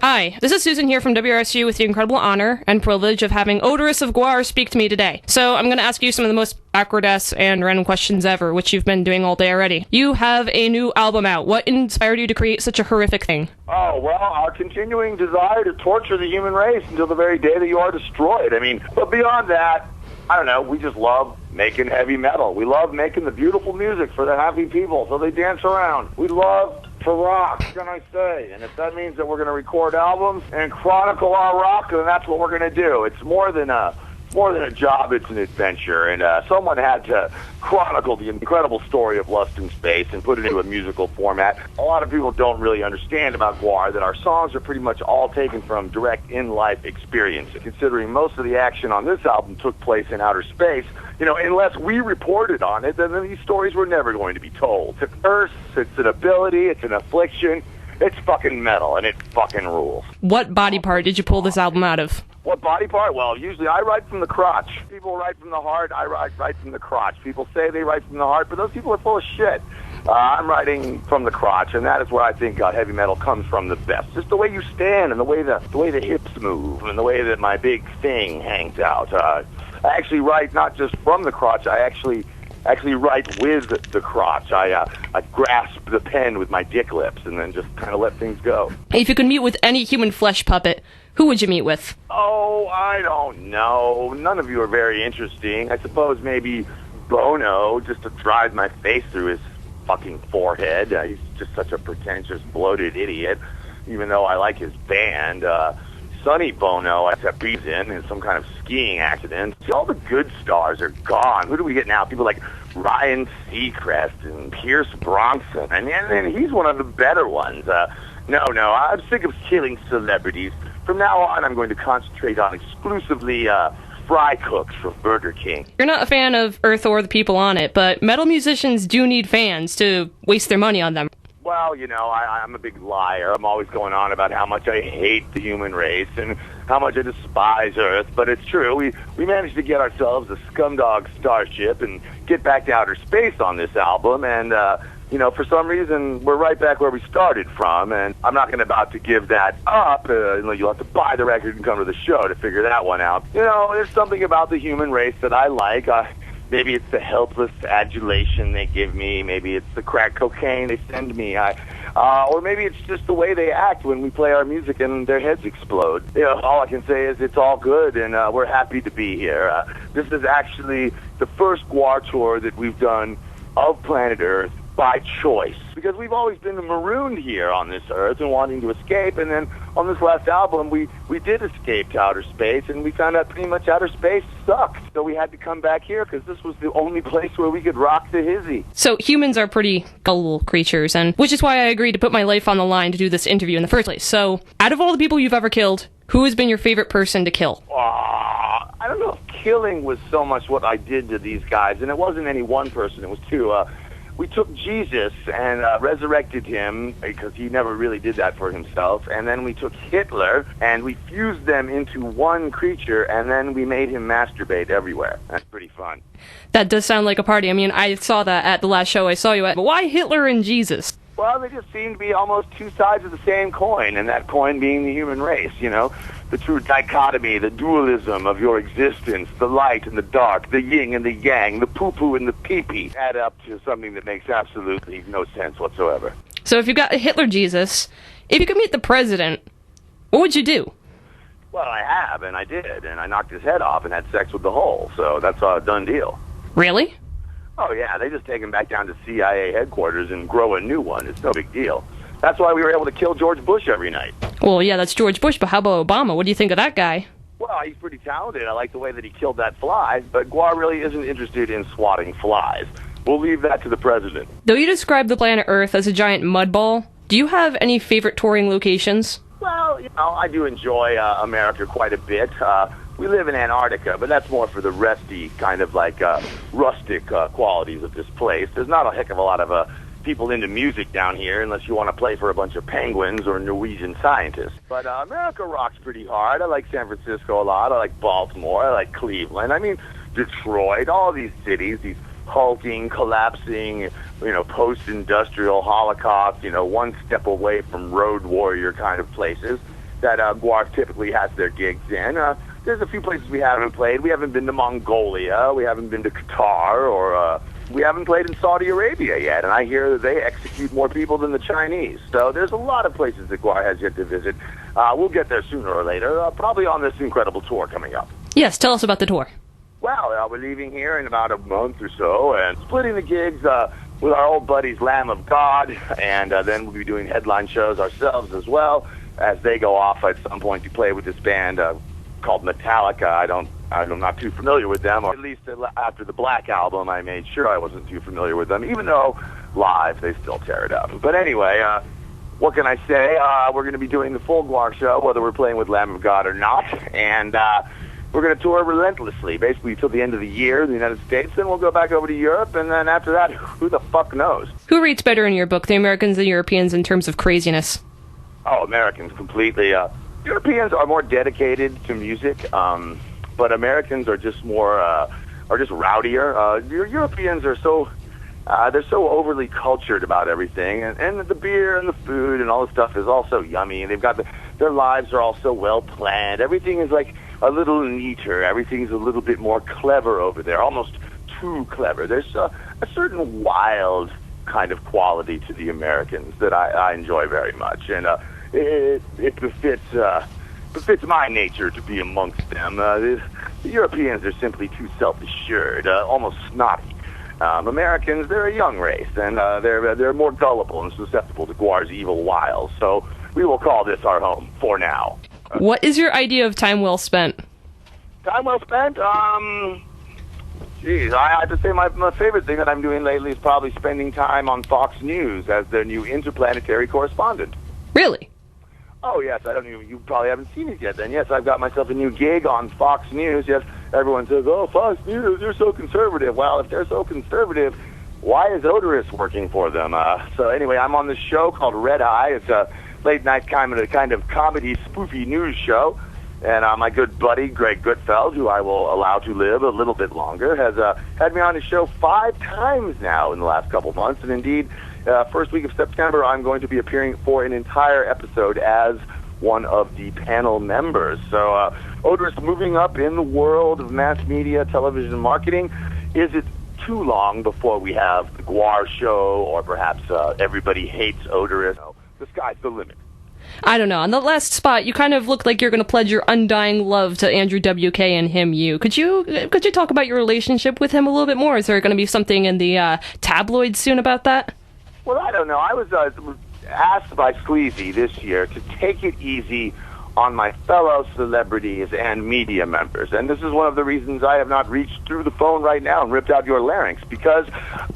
Hi, this is Susan here from WRSU with the incredible honor and privilege of having Oderus of GWAR speak to me today. So I'm going to ask you some of the most awkward-ass and random questions ever, which you've been doing all day already. You have a new album out. What inspired you to create such a horrific thing? Oh, well, our continuing desire to torture the human race until the very day that you are destroyed. But beyond that, I don't know, we just love making heavy metal. We love making the beautiful music for the happy people so they dance around. We love to rock, what can I say? And if that means that we're going to record albums and chronicle our rock, then that's what we're going to do. It's more than a job, it's an adventure. And someone had to chronicle the incredible story of Lust in Space and put it into a musical format. A lot of people don't really understand about GWAR that our songs are pretty much all taken from direct in-life experience. Considering most of the action on this album took place in outer space, unless we reported on it, then these stories were never going to be told. It's a curse, it's an ability, it's an affliction, it's fucking metal, and it fucking rules. What body part did you pull this album out of? What body part? Well, usually I write from the crotch. People write from the heart, I write from the crotch. People say they write from the heart, but those people are full of shit. I'm writing from the crotch, and that is where I think heavy metal comes from the best. Just the way you stand, and the way the hips move, and the way that my big thing hangs out. I actually write not just from the crotch, I actually write with the crotch. I grasp the pen with my dick lips and then just kind of let things go. If you could meet with any human flesh puppet, who would you meet with? Oh, I don't know. None of you are very interesting. I suppose maybe Bono, just to drive my face through his fucking forehead. He's just such a pretentious, bloated idiot, even though I like his band. Sonny Bono, except he's in some kind of skiing accident. See, all the good stars are gone. Who do we get now? People like Ryan Seacrest and Pierce Bronson. And he's one of the better ones. No, I'm sick of killing celebrities. From now on, I'm going to concentrate on exclusively fry cooks from Burger King. You're not a fan of Earth or the people on it, but metal musicians do need fans to waste their money on them. Well, I'm a big liar. I'm always going on about how much I hate the human race and how much I despise Earth, but it's true. We managed to get ourselves a scumdog starship and get back to outer space on this album, and, for some reason, we're right back where we started from, and I'm not about to give that up. You'll have to buy the record and come to the show to figure that one out. There's something about the human race that I like. Maybe it's the helpless adulation they give me. Maybe it's the crack cocaine they send me. Or maybe it's just the way they act when we play our music and their heads explode. All I can say is it's all good, and we're happy to be here. This is actually the first GWAR tour that we've done of planet Earth by choice, because we've always been marooned here on this Earth and wanting to escape, and then on this last album we did escape to outer space, and we found out pretty much outer space sucked, so we had to come back here because this was the only place where we could rock the hizzy. So humans are pretty gullible creatures, and which is why I agreed to put my life on the line to do this interview in the first place. So out of all the people you've ever killed, who has been your favorite person to kill? I don't know if killing was so much what I did to these guys, and it wasn't any one person, it was two. We took Jesus and resurrected him because he never really did that for himself. And then we took Hitler and we fused them into one creature, and then we made him masturbate everywhere. That's pretty fun. That does sound like a party. I saw that at the last show I saw you at. But why Hitler and Jesus? Well, they just seem to be almost two sides of the same coin, and that coin being the human race, the true dichotomy, the dualism of your existence, the light and the dark, the yin and the yang, the poo-poo and the pee-pee, add up to something that makes absolutely no sense whatsoever. So if you got Hitler Jesus, if you could meet the president, what would you do? Well, I have, and I did, and I knocked his head off and had sex with the hole, so that's a done deal. Really? Oh, yeah, they just take him back down to CIA headquarters and grow a new one. It's no big deal. That's why we were able to kill George Bush every night. Well, yeah, that's George Bush, but how about Obama? What do you think of that guy? Well, he's pretty talented. I like the way that he killed that fly, but GWAR really isn't interested in swatting flies. We'll leave that to the president. Though you describe the planet Earth as a giant mud ball, do you have any favorite touring locations? Well, I do enjoy America quite a bit. We live in Antarctica, but that's more for the resty, kind of like rustic qualities of this place. There's not a heck of a lot of people into music down here unless you want to play for a bunch of penguins or Norwegian scientists. But America rocks pretty hard. I like San Francisco a lot. I like Baltimore. I like Cleveland. Detroit, all these cities, these hulking, collapsing, post-industrial Holocaust, one step away from road warrior kind of places. that GWAR typically has their gigs in. There's a few places we haven't played. We haven't been to Mongolia. We haven't been to Qatar, or we haven't played in Saudi Arabia yet. And I hear that they execute more people than the Chinese. So there's a lot of places that GWAR has yet to visit. We'll get there sooner or later, probably on this incredible tour coming up. Yes, tell us about the tour. Well, we're leaving here in about a month or so and splitting the gigs with our old buddies Lamb of God, and then we'll be doing headline shows ourselves as well as they go off at some point to play with this band called Metallica. I'm not too familiar with them, or at least after the Black Album, I made sure I wasn't too familiar with them, even though live they still tear it up. But anyway, what can I say? We're going to be doing the full GWAR show, whether we're playing with Lamb of God or not, and we're going to tour relentlessly, basically till the end of the year in the United States. Then we'll go back over to Europe, and then after that, who the fuck knows? Who rates better in your book, the Americans and Europeans, in terms of craziness? Oh, Americans completely. Europeans are more dedicated to music, but Americans are just rowdier. Europeans are they're so overly cultured about everything, and the beer and the food and all the stuff is all so yummy, and they've got their lives are all so well planned. Everything is like a little neater. Everything's a little bit more clever over there, almost too clever. There's a certain wild kind of quality to the Americans that I enjoy very much, and it befits my nature to be amongst them. The Europeans are simply too self-assured, almost snotty. Americans, they're a young race, and they're more gullible and susceptible to GWAR's evil wiles. So we will call this our home for now. What is your idea of time well spent? Time well spent? Geez, I have to say my favorite thing that I'm doing lately is probably spending time on Fox News as their new interplanetary correspondent. Really? Oh, yes, you probably haven't seen it yet then. Yes, I've got myself a new gig on Fox News. Yes, everyone says, oh, Fox News, you're so conservative. Well, if they're so conservative, why is Oderus working for them? So anyway, I'm on this show called Red Eye. It's a late-night kind of comedy, spoofy news show. And my good buddy, Greg Gutfeld, who I will allow to live a little bit longer, has had me on his show 5 times now in the last couple months. And indeed, first week of September, I'm going to be appearing for an entire episode as one of the panel members. So, Oderus, moving up in the world of mass media, television marketing, is it too long before we have the GWAR show, or perhaps Everybody Hates Oderus? No, the sky's the limit. I don't know. On the last spot, you kind of look like you're going to pledge your undying love to Andrew WK and him you. Could you talk about your relationship with him a little bit more? Is there going to be something in the tabloids soon about that? Well, I don't know. I was asked by Sleazy this year to take it easy on my fellow celebrities and media members. And this is one of the reasons I have not reached through the phone right now and ripped out your larynx, because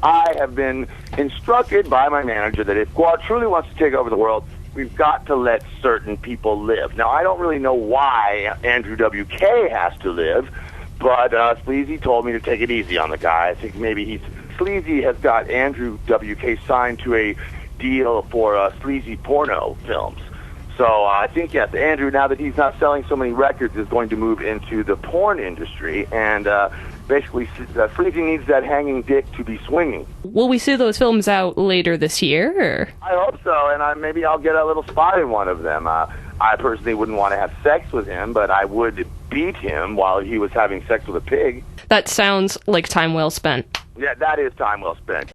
I have been instructed by my manager that if GWAR truly wants to take over the world, we've got to let certain people live. Now, I don't really know why Andrew WK has to live, but Sleazy told me to take it easy on the guy. I think maybe Sleazy has got Andrew WK signed to a deal for sleazy porno films. So I think, yes, Andrew, now that he's not selling so many records, is going to move into the porn industry, and basically Sleazy needs that hanging dick to be swinging. Will we see those films out later this year? Or? I hope so, and maybe I'll get a little spot in one of them. I personally wouldn't want to have sex with him, but I would beat him while he was having sex with a pig. That sounds like time well spent. Yeah, that is time well spent.